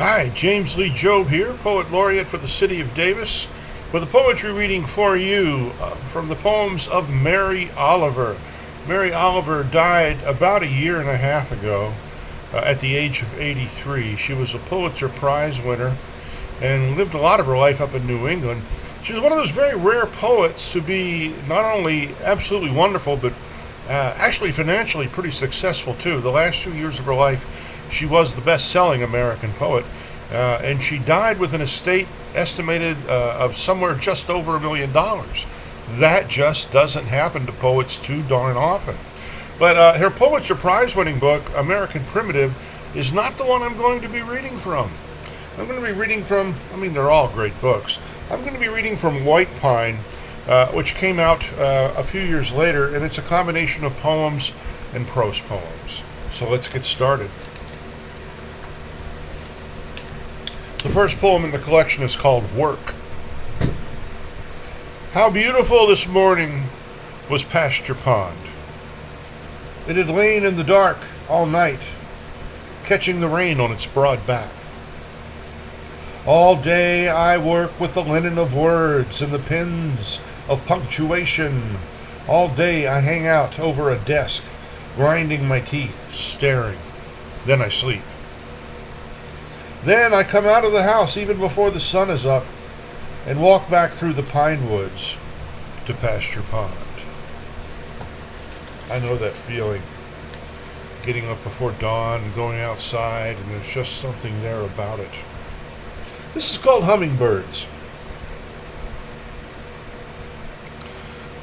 Hi, James Lee Jobe here, Poet Laureate for the City of Davis, with a poetry reading for you from the poems of Mary Oliver. Mary Oliver died about a year and a half ago at the age of 83. She was a Pulitzer Prize winner and lived a lot of her life up in New England. She was one of those very rare poets to be not only absolutely wonderful, but actually financially pretty successful too. The last 2 years of her life, she was the best-selling American poet, and she died with an estate estimated of somewhere just over $1 million. That just doesn't happen to poets too darn often. But her Pulitzer Prize-winning book, American Primitive, is not the one I'm going to be reading from. I'm going to be reading from, they're all great books. I'm going to be reading from White Pine, which came out a few years later, and it's a combination of poems and prose poems. So let's get started. The first poem in the collection is called Work. How beautiful this morning was Pasture Pond. It had lain in the dark all night, catching the rain on its broad back. All day I work with the linen of words and the pens of punctuation. All day I hang out over a desk, grinding my teeth, staring. Then I sleep. Then I come out of the house even before the sun is up and walk back through the pine woods to Pasture Pond. I know that feeling. Getting up before dawn and going outside, and there's just something there about it. This is called Hummingbirds.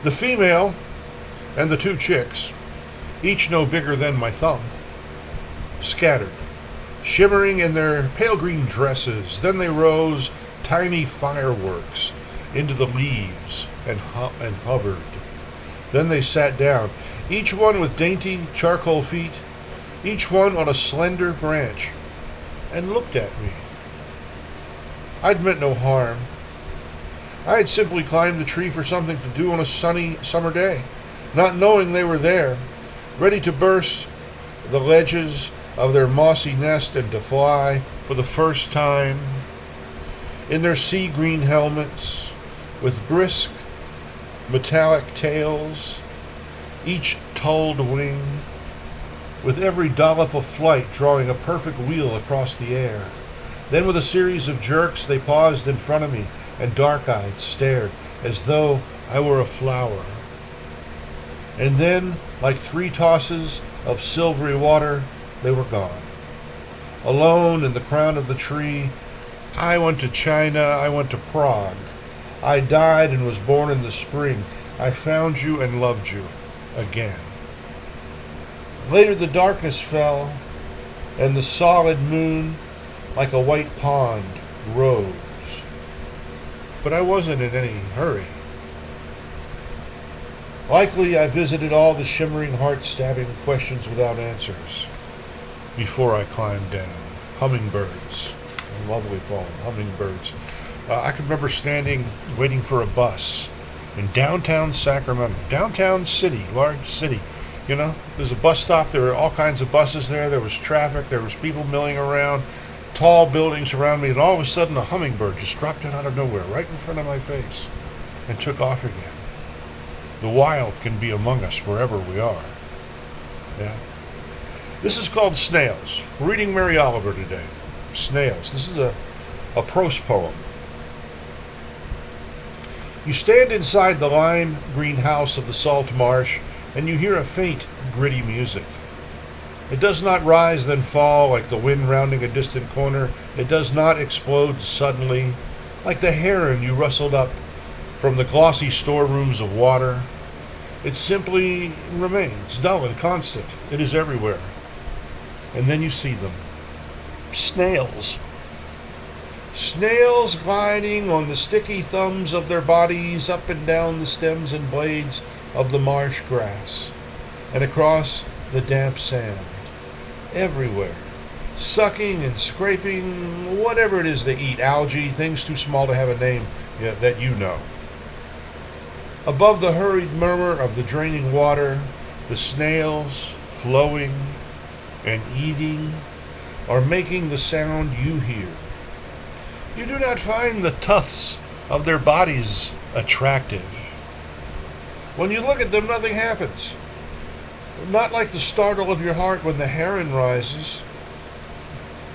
The female and the two chicks, each no bigger than my thumb, scattered, shimmering in their pale green dresses. Then they rose, tiny fireworks, into the leaves and hovered. Then they sat down, each one with dainty charcoal feet, each one on a slender branch, and looked at me. I'd meant no harm. I had simply climbed the tree for something to do on a sunny summer day, not knowing they were there, ready to burst the ledges of their mossy nest and to fly for the first time in their sea green helmets with brisk metallic tails, each tulled wing, with every dollop of flight drawing a perfect wheel across the air. Then with a series of jerks they paused in front of me and dark-eyed stared as though I were a flower. And then, like three tosses of silvery water, they were gone. Alone in the crown of the tree, I went to China, I went to Prague. I died and was born in the spring. I found you and loved you again. Later the darkness fell, and the solid moon, like a white pond, rose. But I wasn't in any hurry. Likely I visited all the shimmering, heart-stabbing questions without answers before I climbed down. Hummingbirds. A lovely poem, Hummingbirds. I can remember standing, waiting for a bus in downtown Sacramento. Downtown city, large city. You know, there's a bus stop. There were all kinds of buses there. There was traffic. There was people milling around. Tall buildings around me. And all of a sudden, a hummingbird just dropped in out of nowhere, right in front of my face, and took off again. The wild can be among us wherever we are. Yeah. This is called Snails. We're reading Mary Oliver today. Snails. This is a prose poem. You stand inside the lime green house of the salt marsh, and you hear a faint, gritty music. It does not rise then fall like the wind rounding a distant corner. It does not explode suddenly like the heron you rustled up from the glossy storerooms of water. It simply remains dull and constant. It is everywhere. And then you see them. Snails. Snails gliding on the sticky thumbs of their bodies up and down the stems and blades of the marsh grass and across the damp sand. Everywhere. Sucking and scraping whatever it is they eat. Algae, things too small to have a name that you know. Above the hurried murmur of the draining water, the snails flowing and eating are making the sound you hear. You do not find the tufts of their bodies attractive. When you look at them, nothing happens. Not like the startle of your heart when the heron rises,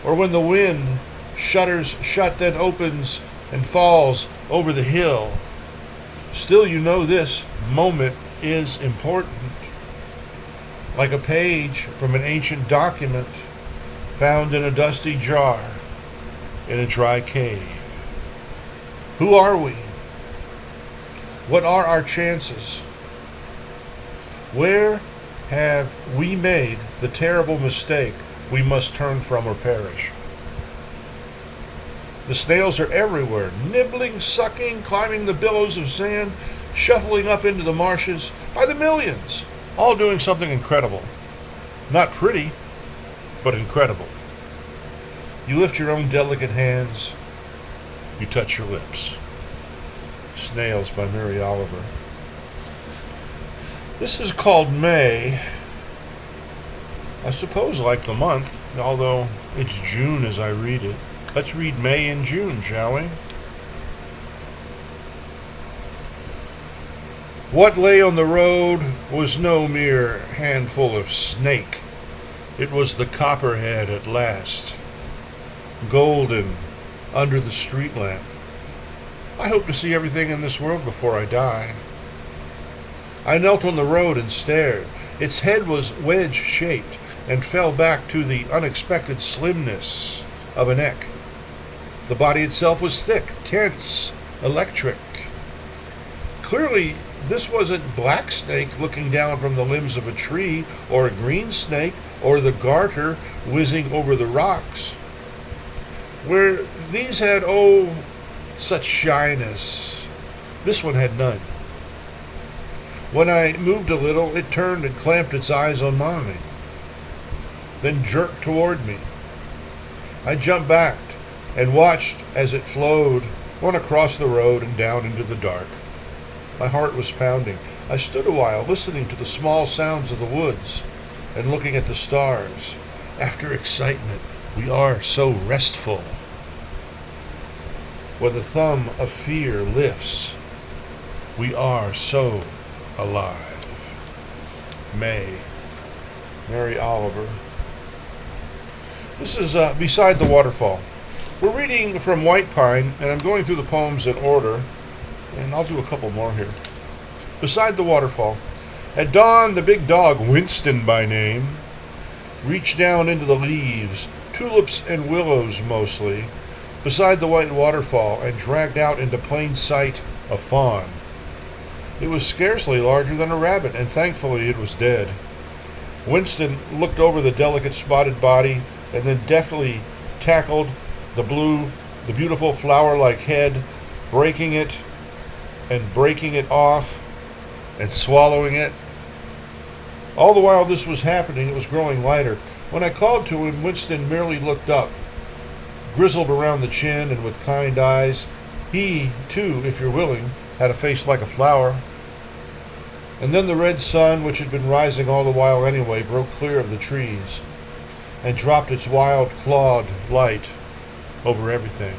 or when the wind shutters shut, then opens and falls over the hill. Still, you know this moment is important. Like a page from an ancient document found in a dusty jar in a dry cave. Who are we? What are our chances? Where have we made the terrible mistake we must turn from or perish? The snails are everywhere, nibbling, sucking, climbing the billows of sand, shuffling up into the marshes by the millions, all doing something incredible. Not pretty, but incredible. You lift your own delicate hands, you touch your lips. Snails by Mary Oliver. This is called May. I suppose like the month, although it's June as I read it. Let's read May and June, shall we? What lay on the road was no mere handful of snake. It was the copperhead at last, golden under the street lamp. I hope to see everything in this world before I die. I knelt on the road and stared. Its head was wedge-shaped and fell back to the unexpected slimness of a neck. The body itself was thick, tense, electric. Clearly, this wasn't black snake looking down from the limbs of a tree, or a green snake, or the garter whizzing over the rocks. Where these had, such shyness, this one had none. When I moved a little, it turned and clamped its eyes on mine, then jerked toward me. I jumped back and watched as it flowed on across the road and down into the dark. My heart was pounding. I stood a while, listening to the small sounds of the woods and looking at the stars. After excitement, we are so restful. When the thumb of fear lifts, we are so alive. May. Mary Oliver. This is Beside the Waterfall. We're reading from White Pine, and I'm going through the poems in order, and I'll do a couple more here. Beside the Waterfall. At dawn, the big dog, Winston by name, reached down into the leaves, tulips and willows mostly, beside the white waterfall, and dragged out into plain sight a fawn. It was scarcely larger than a rabbit, and thankfully it was dead. Winston looked over the delicate spotted body and then deftly tackled the beautiful flower-like head, breaking it and breaking it off and swallowing it. All the while this was happening, it was growing lighter. When I called to him, Winston merely looked up, grizzled around the chin and with kind eyes. He, too, if you're willing, had a face like a flower. And then the red sun, which had been rising all the while anyway, broke clear of the trees and dropped its wild clawed light over everything.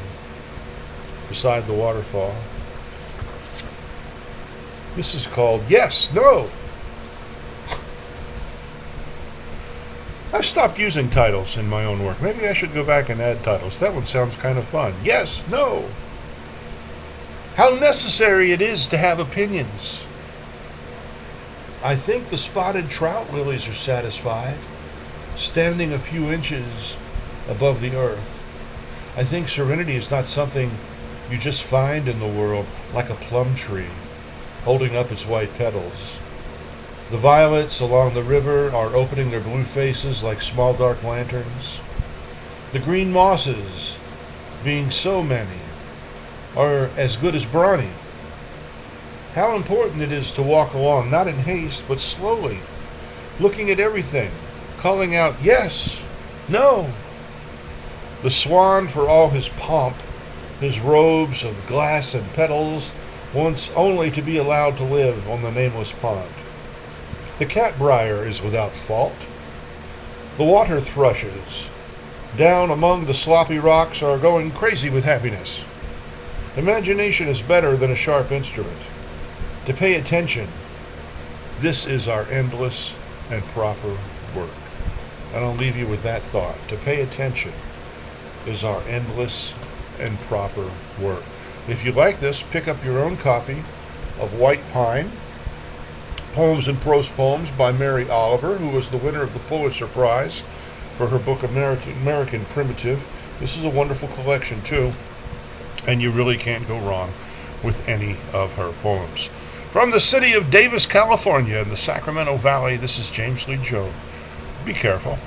Beside the Waterfall. This is called Yes, No. I've stopped using titles in my own work. Maybe I should go back and add titles. That one sounds kind of fun. Yes, no. How necessary it is to have opinions. I think the spotted trout lilies are satisfied, standing a few inches above the earth. I think serenity is not something you just find in the world, like a plum tree, holding up its white petals. The violets along the river are opening their blue faces like small dark lanterns. The green mosses, being so many, are as good as brawny. How important it is to walk along, not in haste, but slowly, looking at everything, calling out, yes, no. The swan, for all his pomp, his robes of glass and petals, wants only to be allowed to live on the nameless pond. The catbrier is without fault. The water thrushes down among the sloppy rocks are going crazy with happiness. Imagination is better than a sharp instrument. To pay attention, this is our endless and proper work. And I'll leave you with that thought. To pay attention is our endless and proper work. If you like this, pick up your own copy of White Pine, Poems and Prose Poems by Mary Oliver, who was the winner of the Pulitzer Prize for her book American Primitive. This is a wonderful collection, too, and you really can't go wrong with any of her poems. From the city of Davis, California, in the Sacramento Valley, this is James Lee Jobe. Be careful.